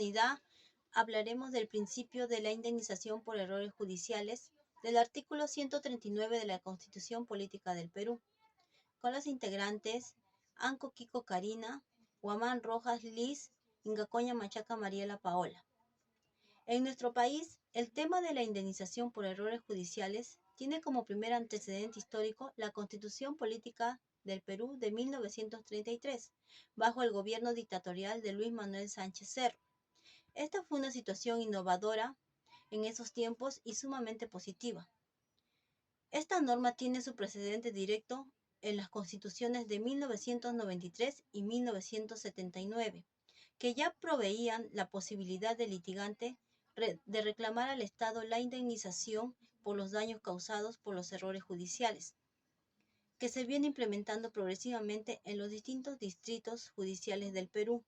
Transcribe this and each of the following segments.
oportunidad hablaremos del principio de la indemnización por errores judiciales del artículo 139 de la Constitución Política del Perú, con los integrantes Anco Kiko Karina, Guamán Rojas Liz, Ingacoña Machaca Mariela Paola. En nuestro país, el tema de la indemnización por errores judiciales tiene como primer antecedente histórico la Constitución Política del Perú de 1933, bajo el gobierno dictatorial de Luis Manuel Sánchez Cerro. Esta fue una situación innovadora en esos tiempos y sumamente positiva. Esta norma tiene su precedente directo en las constituciones de 1993 y 1979, que ya proveían la posibilidad del litigante de reclamar al Estado la indemnización por los daños causados por los errores judiciales, que se viene implementando progresivamente en los distintos distritos judiciales del Perú.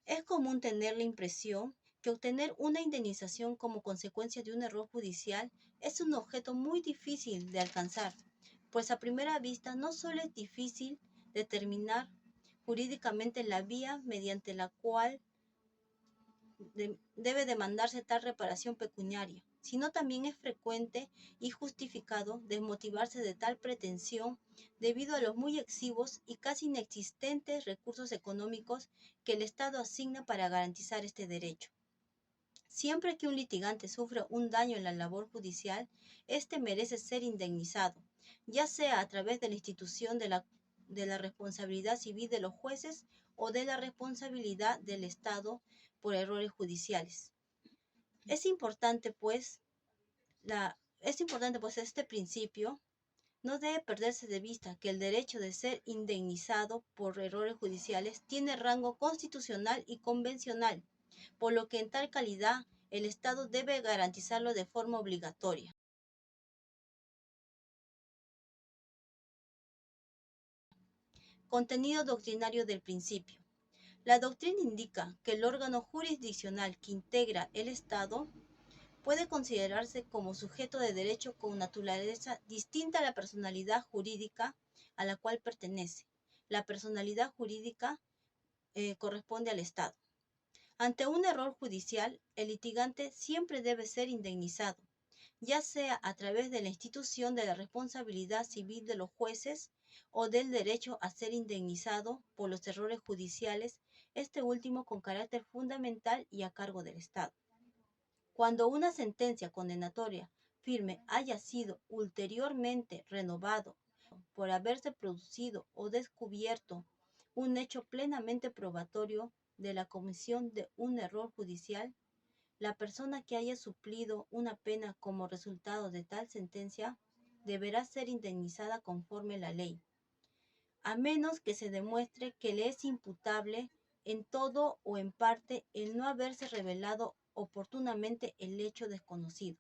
Es común tener la impresión que obtener una indemnización como consecuencia de un error judicial es un objeto muy difícil de alcanzar, pues a primera vista no solo es difícil determinar jurídicamente la vía mediante la cual debe demandarse tal reparación pecuniaria, sino también es frecuente y justificado desmotivarse de tal pretensión debido a los muy exiguos y casi inexistentes recursos económicos que el Estado asigna para garantizar este derecho. Siempre que un litigante sufre un daño en la labor judicial, éste merece ser indemnizado, ya sea a través de la institución de la responsabilidad civil de los jueces o de la responsabilidad del Estado por errores judiciales. Es importante pues este principio no debe perderse de vista que el derecho de ser indemnizado por errores judiciales tiene rango constitucional y convencional, por lo que en tal calidad el Estado debe garantizarlo de forma obligatoria. Contenido doctrinario del principio. La doctrina indica que el órgano jurisdiccional que integra el Estado puede considerarse como sujeto de derecho con naturaleza distinta a la personalidad jurídica a la cual pertenece. La personalidad jurídica corresponde al Estado. Ante un error judicial, el litigante siempre debe ser indemnizado, ya sea a través de la institución de la responsabilidad civil de los jueces o del derecho a ser indemnizado por los errores judiciales, este último con carácter fundamental y a cargo del Estado. Cuando una sentencia condenatoria firme haya sido ulteriormente renovado por haberse producido o descubierto un hecho plenamente probatorio de la comisión de un error judicial, la persona que haya suplido una pena como resultado de tal sentencia deberá ser indemnizada conforme la ley, a menos que se demuestre que le es imputable en todo o en parte el no haberse revelado oportunamente el hecho desconocido.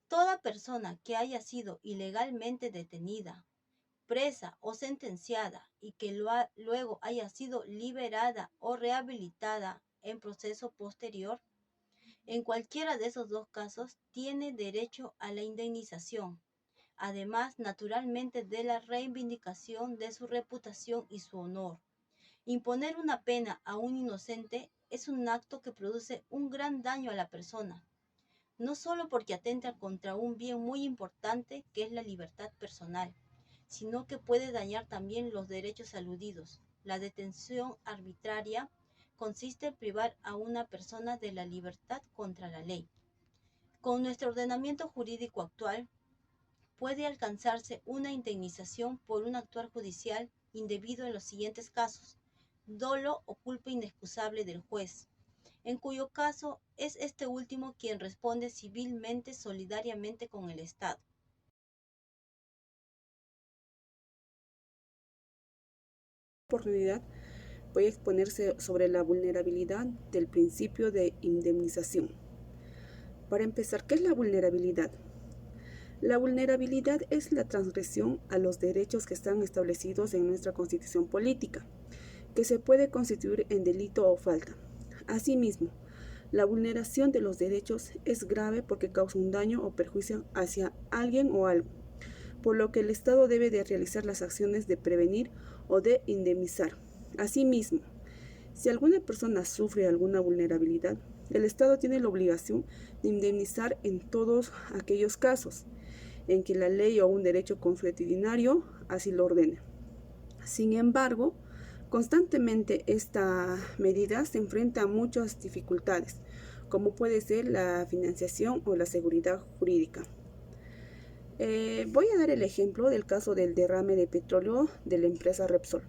Toda persona que haya sido ilegalmente detenida, presa o sentenciada y que luego haya sido liberada o rehabilitada en proceso posterior, en cualquiera de esos dos casos tiene derecho a la indemnización, además naturalmente de la reivindicación de su reputación y su honor. Imponer una pena a un inocente es un acto que produce un gran daño a la persona, no solo porque atenta contra un bien muy importante que es la libertad personal, sino que puede dañar también los derechos aludidos. La detención arbitraria consiste en privar a una persona de la libertad contra la ley. Con nuestro ordenamiento jurídico actual, puede alcanzarse una indemnización por un actuar judicial indebido en los siguientes casos: dolo o culpa inexcusable del juez, en cuyo caso es este último quien responde civilmente solidariamente con el Estado. Oportunidad voy a exponerse sobre la vulnerabilidad del principio de indemnización. Para empezar, ¿qué es la vulnerabilidad? La vulnerabilidad es la transgresión a los derechos que están establecidos en nuestra Constitución política, que se puede constituir en delito o falta. Asimismo, la vulneración de los derechos es grave porque causa un daño o perjuicio hacia alguien o algo, por lo que el Estado debe de realizar las acciones de prevenir o de indemnizar. Asimismo, Si alguna persona sufre alguna vulnerabilidad, el Estado tiene la obligación de indemnizar en todos aquellos casos en que la ley o un derecho consuetudinario así lo ordene. Sin embargo, constantemente esta medida se enfrenta a muchas dificultades, como puede ser la financiación o la seguridad jurídica. Voy a dar el ejemplo del caso del derrame de petróleo de la empresa Repsol.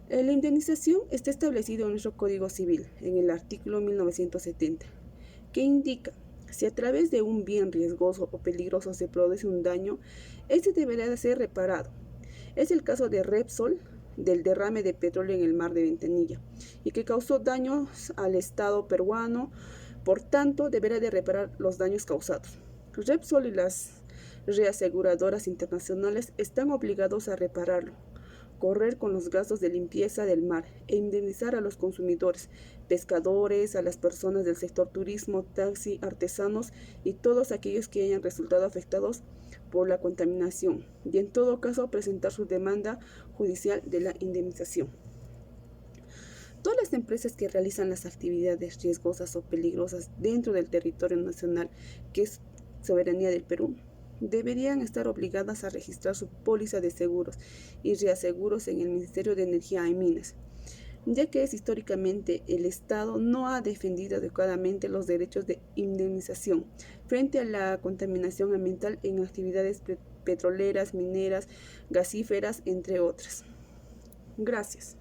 La indemnización está establecido en nuestro Código Civil, en el artículo 1970, que indica: si a través de un bien riesgoso o peligroso se produce un daño, este deberá de ser reparado. Es el caso de Repsol, del derrame de petróleo en el mar de Ventanilla, y que causó daños al Estado peruano, por tanto deberá de reparar los daños causados. Repsol y las reaseguradoras internacionales están obligados a repararlo, correr con los gastos de limpieza del mar e indemnizar a los consumidores, pescadores, a las personas del sector turismo, taxi, artesanos y todos aquellos que hayan resultado afectados por la contaminación, y en todo caso presentar su demanda judicial de la indemnización. Todas las empresas que realizan las actividades riesgosas o peligrosas dentro del territorio nacional, que es soberanía del Perú, deberían estar obligadas a registrar su póliza de seguros y reaseguros en el Ministerio de Energía y Minas, ya que históricamente el Estado no ha defendido adecuadamente los derechos de indemnización frente a la contaminación ambiental en actividades petroleras, mineras, gasíferas, entre otras. Gracias.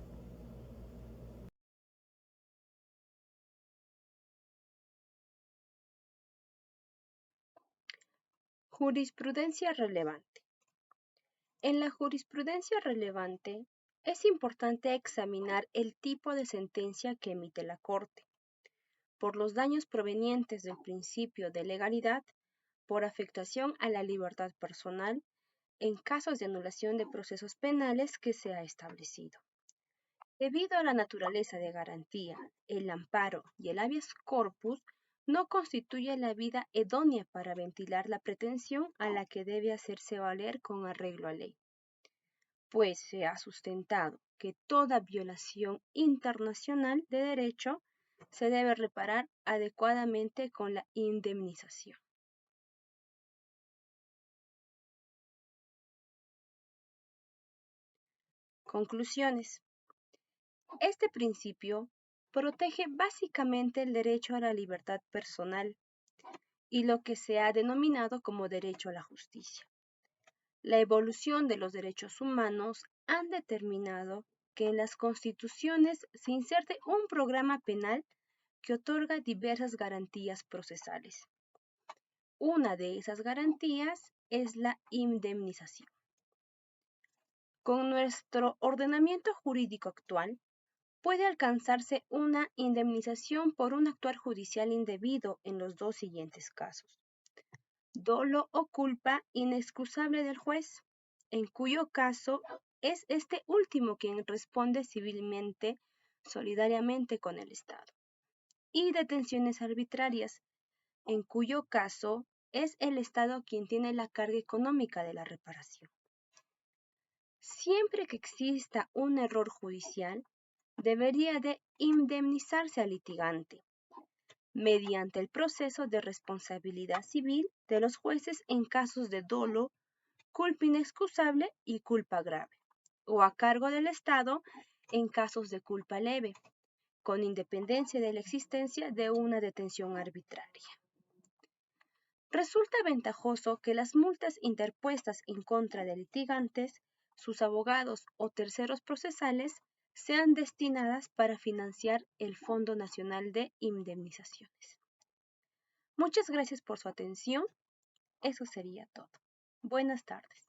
Jurisprudencia relevante. En la jurisprudencia relevante, es importante examinar el tipo de sentencia que emite la Corte, por los daños provenientes del principio de legalidad, por afectación a la libertad personal, en casos de anulación de procesos penales que se ha establecido. Debido a la naturaleza de garantía, el amparo y el habeas corpus no constituye la vía idónea para ventilar la pretensión a la que debe hacerse valer con arreglo a ley, pues se ha sustentado que toda violación internacional de derecho se debe reparar adecuadamente con la indemnización. Conclusiones. Este principio protege básicamente el derecho a la libertad personal y lo que se ha denominado como derecho a la justicia. La evolución de los derechos humanos han determinado que en las constituciones se inserte un programa penal que otorga diversas garantías procesales. Una de esas garantías es la indemnización. Con nuestro ordenamiento jurídico actual, puede alcanzarse una indemnización por un actuar judicial indebido en los dos siguientes casos: dolo o culpa inexcusable del juez, en cuyo caso es este último quien responde civilmente solidariamente con el Estado, y detenciones arbitrarias, en cuyo caso es el Estado quien tiene la carga económica de la reparación. Siempre que exista un error judicial, debería de indemnizarse al litigante mediante el proceso de responsabilidad civil de los jueces en casos de dolo, culpa inexcusable y culpa grave, o a cargo del Estado en casos de culpa leve, con independencia de la existencia de una detención arbitraria. Resulta ventajoso que las multas interpuestas en contra de litigantes, sus abogados o terceros procesales sean destinadas para financiar el Fondo Nacional de Indemnizaciones. Muchas gracias por su atención. Eso sería todo. Buenas tardes.